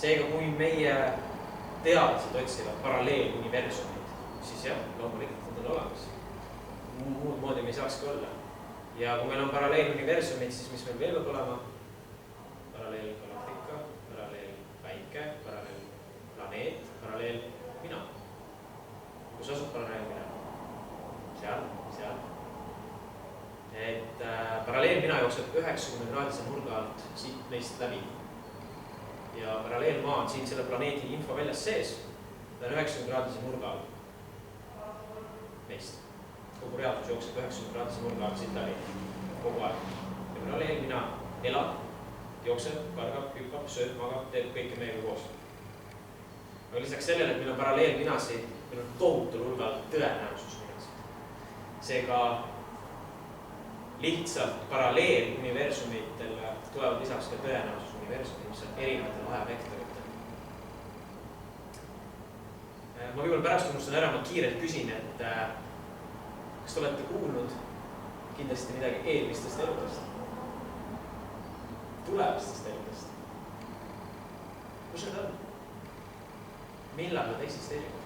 Seega, kui meie teadlased otsivad paralleeluniversumid, siis jah, loomulikult need on olemas. Muud moodi me ei saakski olla. Ja kui meil on paralleeluniversumid, siis mis meil veel peab olema? Paralleelgalaktika, paralleelväike, paralleelplaneet, paralleelmina. Kus asub paralleelmina? Seal. Et paralleelmina jookseb 90-kraadise nurga alt siit meist läbi. Ja paralleelmaa on siin selle planeedi info väljas sees. Ta on 90-kraadise nurga alt meist. Kogu reaalsus jookseb 90-kraadise nurga alt siit läbi. Kogu aeg. Ja paralleelmina elab, jookseb, kargab, hüppab, sööb, magab, teeb kõike meiega koos. Aga lisaks sellele, et meil on paralleelminasid, meil on tohutul hulgal tõenäosusminasid. Seega lihtsalt paralleeluniversumitele tulevad lisaks ka tõenäosusuniversumid, mis on erinevatel ajavektoritel. Ma võib-olla pärast unustan ära, ma kiirelt küsin, et kas te olete kuulnud kindlasti midagi eelmistest eludest? Tulevastest eludest? Kus need on? Millal nad eksisteerivad?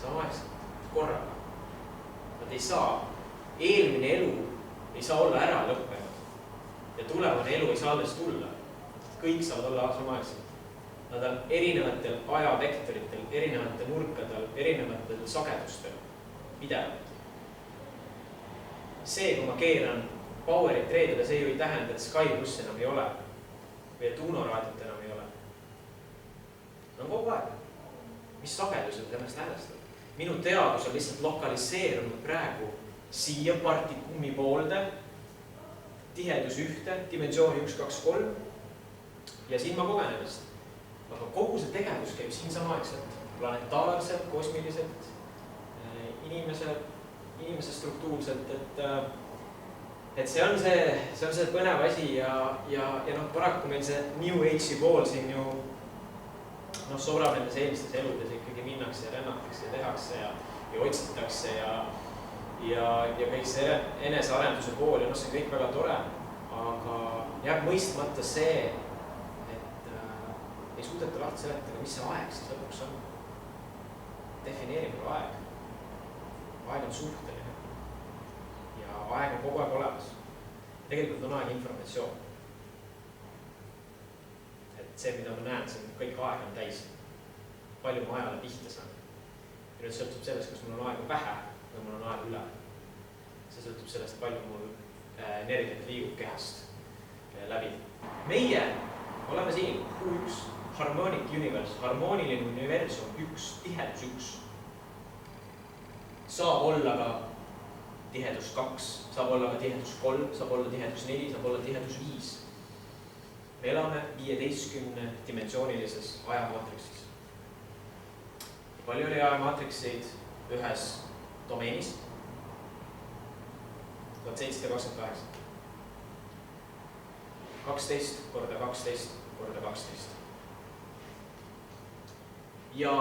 Samaaegselt. Korraga. Nad ei saa, eelmine elu ei saa olla ära lõppenud ja tulevane elu ei saa alles tulla. Kõik saavad olla samaaegselt. Nad on erinevatel ajavektoritel, erinevatel nurkadel, erinevatel sagedustel pidevalt. See, kui ma keeran powerit reedele, see ju ei tähenda, et Sky Plus enam ei ole või et Uno raadiot enam ei ole. No kogu aeg. Mis sagedused ennast häälestab? Minu teadus on lihtsalt lokaliseerunud praegu siia partikumi poolde, tihedus 1, dimensiooni 1, 2, 3 ja siin ma kogen ennast. Aga kogu see tegevus käib siin samaaegselt, planetaarselt, kosmiliselt, inimese struktuurselt, et see on see põnev asi ja paraku meil see New Age'i pool siin ju soorab nendes eelmistes eludes ikkagi minnakse ja rännatakse ja tehakse ja otsitakse ja kõik see enesearenduse pool ja see on kõik väga tore, aga jääb mõistmata see, et ei suudeta lahti seletada, mis see aeg siis lõpuks on. Defineerime aeg. Aeg on suhteline ja aeg on kogu aeg olemas. Tegelikult on aeg informatsioon. See, mida ma näen, see kõik aeg on täis. Palju ma ajale pihta saan. Ja nüüd sõltub sellest, kas mul on aega vähe või mul on aega üle. See sõltub sellest, palju mul energiat liigub kehast läbi. Meie oleme siin Q1, harmonic universe, harmooniline universum 1, tihedus 1. Saab olla ka tihedus 2, saab olla ka tihedus 3, saab olla tihedus 4, saab olla tihedus 5. Me elame 15-dimensioonilises ajamaatriksis. Palju oli ajamaatrikseid ühes domeenis? 1728. 12 korda 12 korda 12. Ja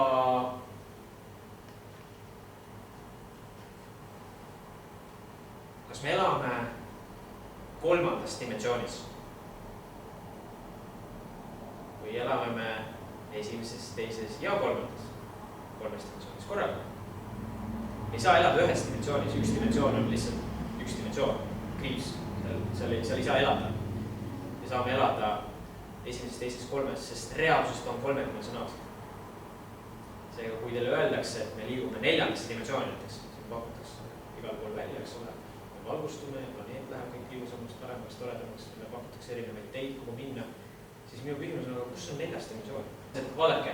kas me elame 3. dimensioonis? Või elame me 1., 2. ja 3. dimensioonis korraga. Ei saa elada ühes dimensioonis, üks dimensioon on lihtsalt üks dimensioon, kriis, seal ei saa elada. Me saame elada 1., 2., 3., sest reaalsust on 3-dimensionaalselt. Seega, kui teile öeldakse, et me liigume 4. dimensiooni näiteks, siin pakutakse igal pool välja, eks ole, me valgustume ja planeet läheb kõik ilusamaks, paremaks, toredamaks, me pakutakse erinevaid teid, kuhu minna, siis minu küsimus on, kus on 4. dimensioon? Vaadake,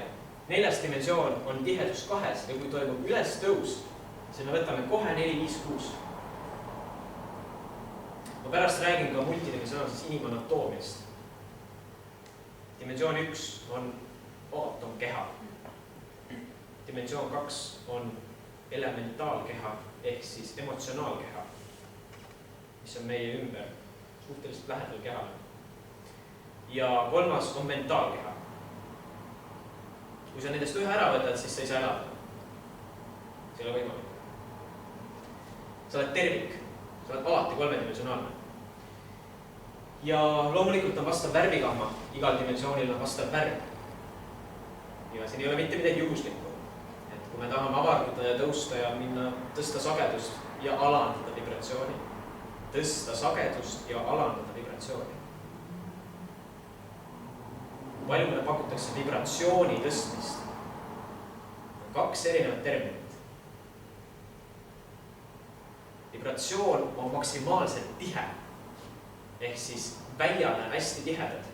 4. dimensioon on tihedus 2 ja kui toimub üles tõus, siis me võtame kohe 4, 5, 6. Ma pärast räägin ka multidimensionaalsest inimanatoomiast. Dimensioon 1 on aatomkeha. Dimensioon 2 on elementaalkeha ehk siis emotsionaalkeha, mis on meie ümber suhteliselt lähedal kehale. Ja 3. on mentaalkeha. Kui sa nendest ühe ära võtad, siis sa ei saa elada. See ei ole võimalik. Sa oled tervik, sa oled alati 3-dimensionaalne. ja loomulikult on vastav värvigamma, igal dimensioonil on vastav värv. Ja siin ei ole mitte midagi juhuslikku. Et kui me tahame avarduda ja tõusta ja minna tõsta sagedust ja alandada vibratsiooni. Tõsta sagedust ja alandada vibratsiooni. Palju meile pakutakse vibratsiooni tõstmist. 2 erinevat terminit. Vibratsioon on maksimaalselt tihe. Ehk siis väljale hästi tihedad.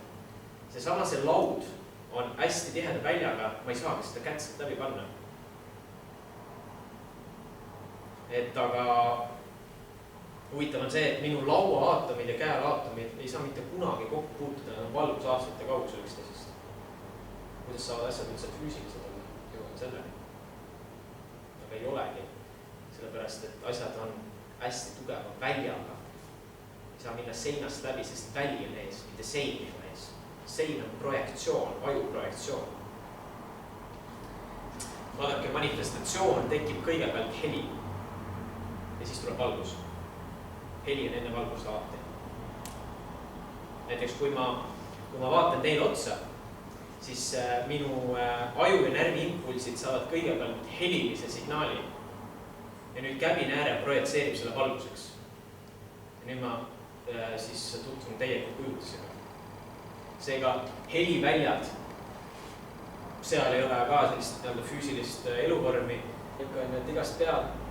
Seesama see laud on hästi tiheda väljaga, ma ei saagi seda kätselt läbi panna. Et aga huvitav on see, et minu laua aatomid ja käe aatomid ei saa mitte kunagi kokku puutuda, nad on valgusaastate kaugusel üksteisest. Kuidas saavad asjad üldse füüsilised olla? Jõuame selleni. Aga ei olegi. Sellepärast, et asjad on hästi tugeva väljaga. Ei saa minna seinast läbi, sest väli on ees, mitte sein on ees. Sein on projektsioon, ajuprojektsioon. Vaadake, manifestatsioon tekib kõigepealt heli. Ja siis tuleb valgus. Heli on enne valgust alati. Näiteks kui ma vaatan teile otsa, siis minu aju ja närvi impulsid saavad kõigepealt helilise signaali. Ja nüüd käbin ääre projetseerib selle valguseks. Ja nüüd ma siis tutvun teie kujutusega. Seega heliväljad, seal ei ole ka sellist füüsilist eluvormi. Ikka on, et igast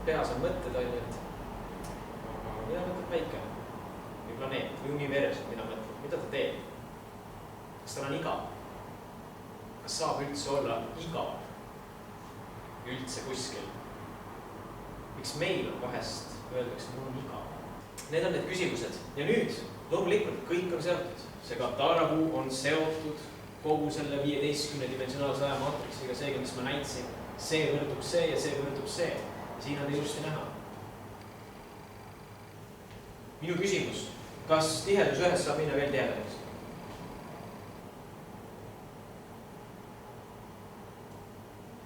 peas on mõtted, on, et mida mõtleb päike või planeet või universum, mida mõtleb, mida ta teeb? Kas tal on igav? Kas saab üldse olla igav? Üldse kuskil? Miks meil on vahest öeldakse, mul on igav? Need on need küsimused. Ja nüüd, loomulikult, kõik on seotud. See Katara-kuu on seotud kogu selle 15-dimensionaalse ajamaatriksiga, seega, mis ma näitsin. See võrdub see ja see võrdub see. Ja siin on ilusti näha. Minu küsimus, kas tihedus ühes saab minna veel tihedamaks?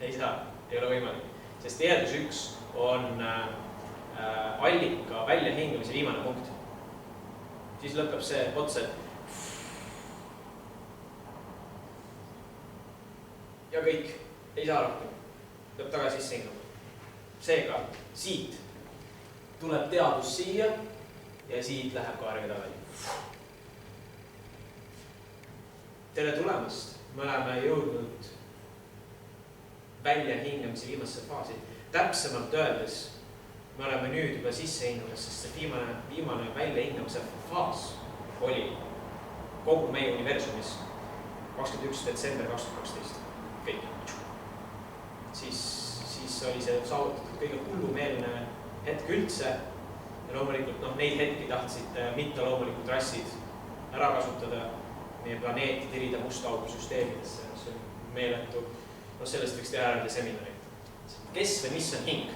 Ei saa, ei ole võimalik. Sest tihedus 1 on allika väljahingamise viimane punkt. Siis lõpeb see otse. Ja kõik, ei saa rohkem. Lõpp tagasi sisse hingama. Seega, siit tuleb teadus siia ja siit läheb kaarega tagasi. Tere tulemast, me oleme jõudnud väljahingamise viimasse faasi. Täpsemalt öeldes me oleme nüüd juba sisse hingamas, sest see viimane väljahingamise faas oli kogu meie universumis 21. detsember 2012. Kõik. Siis oli see saavutatud kõige hullumeelne hetk üldse. Ja loomulikult neid hetki tahtsid mitte loomulikult rassid ära kasutada meie planeeti tirida musta auku süsteemidesse. See on meeletu. Sellest võiks teha äärde seminari. Kes või mis on hing?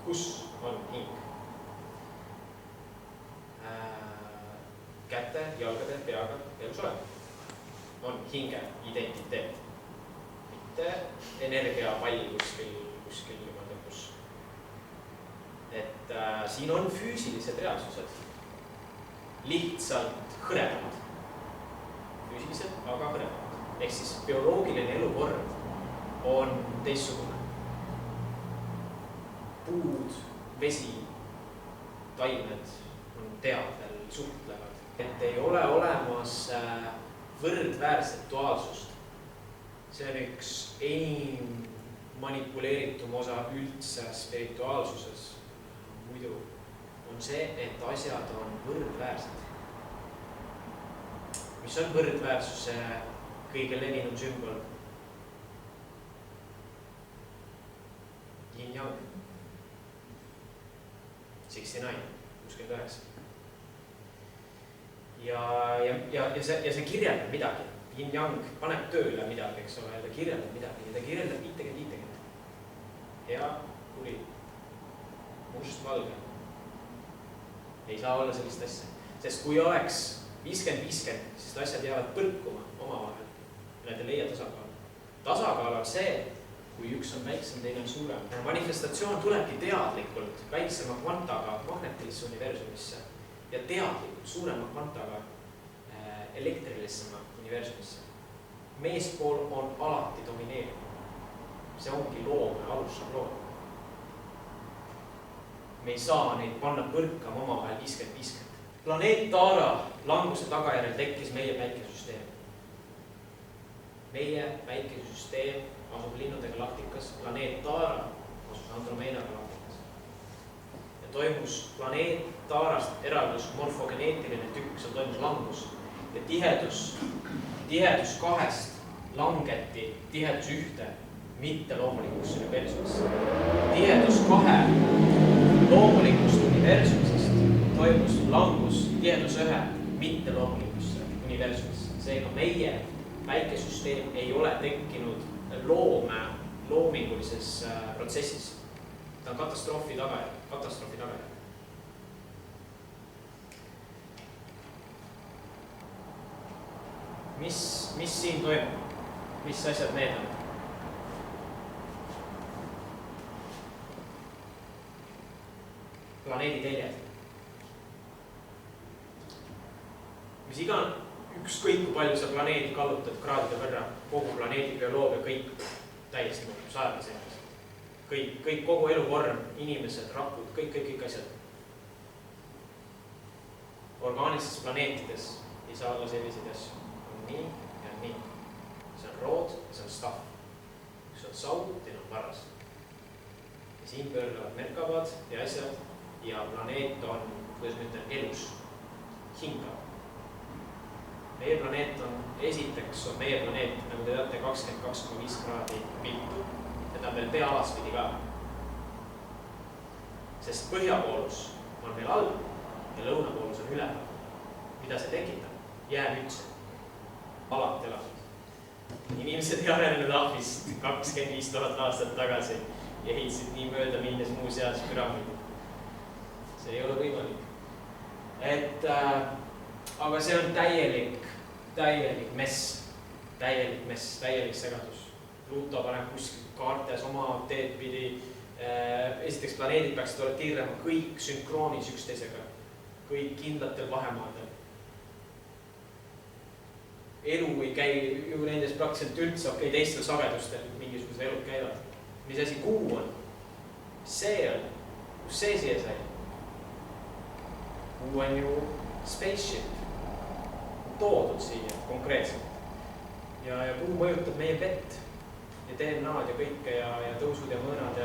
Kus on hing? Käte, jalgade, peaga, elus olema. On hinge identiteet. Mitte energiapall kuskil niimoodi kus. Et siin on füüsilised reaalsused. Lihtsalt hõredamad. Füüsilised, aga hõredamad. Ehk siis bioloogiline eluvorm on teissugune. Puud, vesi, taimed on teadel, suhtlevad. Et ei ole olemas võrdväärset duaalsust. See on üks enim manipuleeritum osa üldse spirituaalsuses. Muidu on see, et asjad on võrdväärsed. Mis on võrdväärsuse kõige levinum sümbol? Yin-yang. 69. Ja see kirjeldab midagi. Yin-yang paneb tööle midagi, eks ole, ja ta kirjeldab midagi. Ja ta kirjeldab 50-50. Hea, kuri, must-valge. Ei saa olla sellist asja. Sest kui oleks 50-50, siis asjad jäävad põrkuma omavahel. Nad ei leia tasakaal. Tasakaal on see, kui üks on väiksem, teine on suurem. Manifestatsioon tulebki teadlikult väiksema kvantaga magnetilisse universumisse. ja teadlikult suurema kvantaga elektrilisema universumisse. Meespool on alati domineeriv. See ongi loome alus loom. Me ei saa neid panna põrkama omavahel 50-50. Planeet Taara languse tagajärjel tekkis meie päikesüsteem. Meie päikesüsteem asub linnude galaktikas, planeet Taara asus Andromeeda galaktikas. Ja toimus planeet Taarast eraldus morfogeneetiline tükk, seal toimus langus ja tihedus 2 langeti tihedus 1 mitteloomulikusse universumisse. Tihedus 2 loomulikust universumisest toimus langus tihedus 1 mitteloomulikusse universumisse. Seega meie päikesüsteem ei ole tekkinud loomingulises protsessis. Ta on katastroofi tagajärg. Mis siin toimub? Mis asjad need on? Planeedi teljed. Mis igan ükskõik kui palju sa planeedi kallutad kraadide võrra, kogu planeedi bioloogia, kõik täiesti muutub sajalisemas. Kõik, kogu eluvorm, inimesed, rakud, kõik asjad. Orgaanilistes planeetides ei saa olla selliseid asju. On nii ja nii. See on rood ja see on staff. Üks on saud, teine on varras. Ja siin pöörlevad merkavad ja asjad ja planeet on, kuidas ma ütlen, elus, hingab. Meie planeet on, esiteks on meie planeet, nagu te teate, 22,5 kraadi viltu ja ta on veel pea alaspidi ka. Sest põhjapoolus on meil all ja lõunapoolus on üleval. Mida see tekitab? Jäämütse. Alati elatud. Inimesed ei arenenud ahvist 25 000 aastat tagasi ja ehitasid nii mööda minnes muu seas püramiidi. See ei ole võimalik. Aga see on täielik mess, täielik segadus. Pluto paneb kuskil kaartes oma teed pidi. Esiteks planeedid peaksid tiirama kõik sünkroonis üksteisega, kõik kindlatel vahemaadel. Elu ei käi ju nendes praktiliselt üldse, okei, teistel sagedustel mingisugused elud käivad. Mis asi kuu on? See on, kus see siia sai? Kuu on ju spaceship, toodud siia konkreetselt. Ja kuu mõjutab meie vett ja DNA-d ja kõike ja tõusud ja mõõnad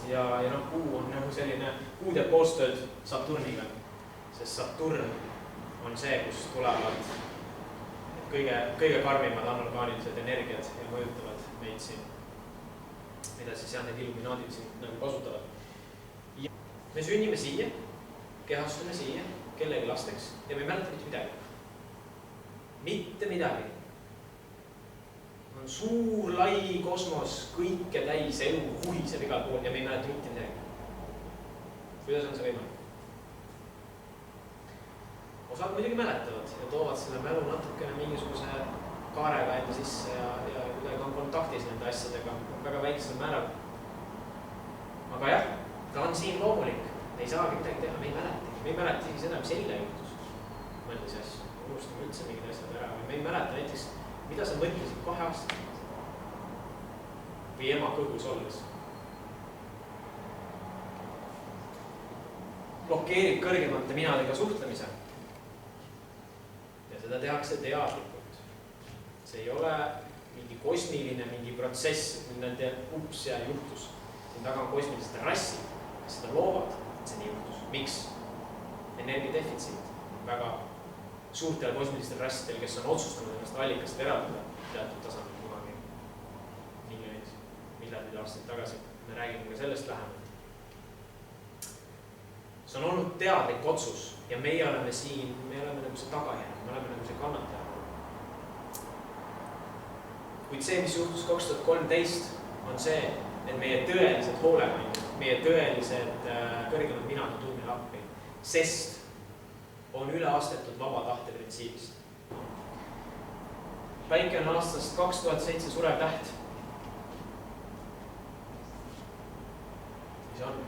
ja kuu on nagu selline, kuu teeb koostööd Saturniga, sest Saturn on see, kus tulevad kõige karmimad anorgaanilised energiat ja mõjutavad meid siin, mida siis need illuminaadid siin nagu kasutavad. Ja me sünnime siia, kehastume siia, kellegi lasteks ja me ei mäleta mitte midagi. Mitte midagi. On suur, lai kosmos, kõike täis, elu huhiseb igal pool ja me ei mäleta mitte midagi. Kuidas on see võimalik? Osad muidugi mäletavad ja toovad selle mälu natukene mingisuguse kaarega enda sisse ja kuidagi on kontaktis nende asjadega väga väiksel määral. Aga jah, ta on siin loomulik. Me ei saagi midagi teha, me ei mäleta. Me ei mäleta isegi seda, mis eile juhtus. Mõeldes asju, unustame üldse mingid asjad ära. Me ei mäleta näiteks, mida sa mõtlesid 2 aastat või ema kõhus olles. Blokeerib kõrgemate minadega suhtlemise. Ja seda tehakse teadlikult. See ei ole mingi kosmiline, mingi protsess, nende ups ja juhtus. Siin taga on kosmilised rassid, kes seda loovad, et see nii juhtus. Miks? Energiadefitsiit. Väga suurtel kosmilistel rassidel, kes on otsustanud ennast allikast eraldada teatud tasandil kunagi miljardid aastaid tagasi. Me räägime ka sellest lähemalt. See on olnud teadlik otsus ja meie oleme siin, me oleme nagu see tagajärg, me oleme nagu see kannataja. Kuid see, mis juhtus 2013, on see, et meie tõelised hoolemõimud, meie tõelised kõrgemad minad on tulnud appi, sest on üle astetud vaba tahte printsiibist. Päike on aastast 2007 surev täht. Mis on?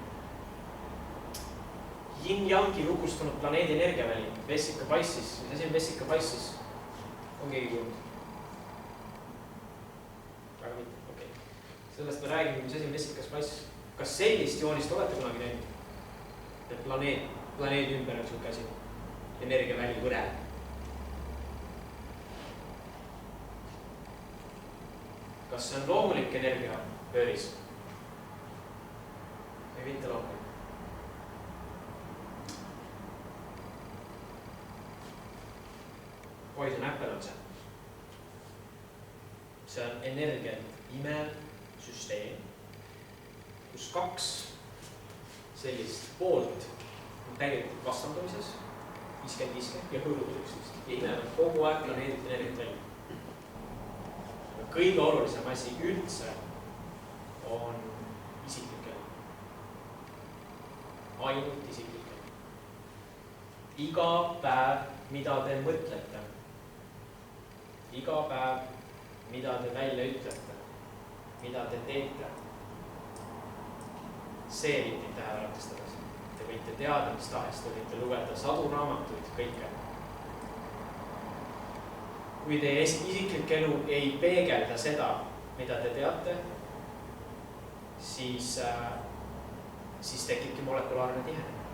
yin-yangi lukustunud planeedi energiaväli, vessikapassis, mis asi on vessikapassis? On keegi kuulnud? Väga mitte, okei. Sellest me räägime, mis asi on vessikaspass. Kas sellist joonist olete kunagi näinud? Et planeedi ümber on siuke asi, energiaväli võre. Kas see on loomulik energia pööris? Või mitte loomulik? Poison Apple on see. See on energiat imev süsteem, kus kaks sellist poolt on tegelikult vastandumises, 50-50 ja hõõruvad üksteist. Ja imevad kogu aeg planeedit energiat välja. Kõige olulisem asi üldse on isiklik elu. Ainult isiklik elu. Iga päev, mida te mõtlete, iga päev, mida te välja ütlete, mida te teete, see viib teid täheväärtust edasi. Te võite teada, mis tahes, te võite lugeda sadu raamatuid, kõike. Kui teie isiklik elu ei peegelda seda, mida te teate, siis tekibki molekulaarne tihenemine.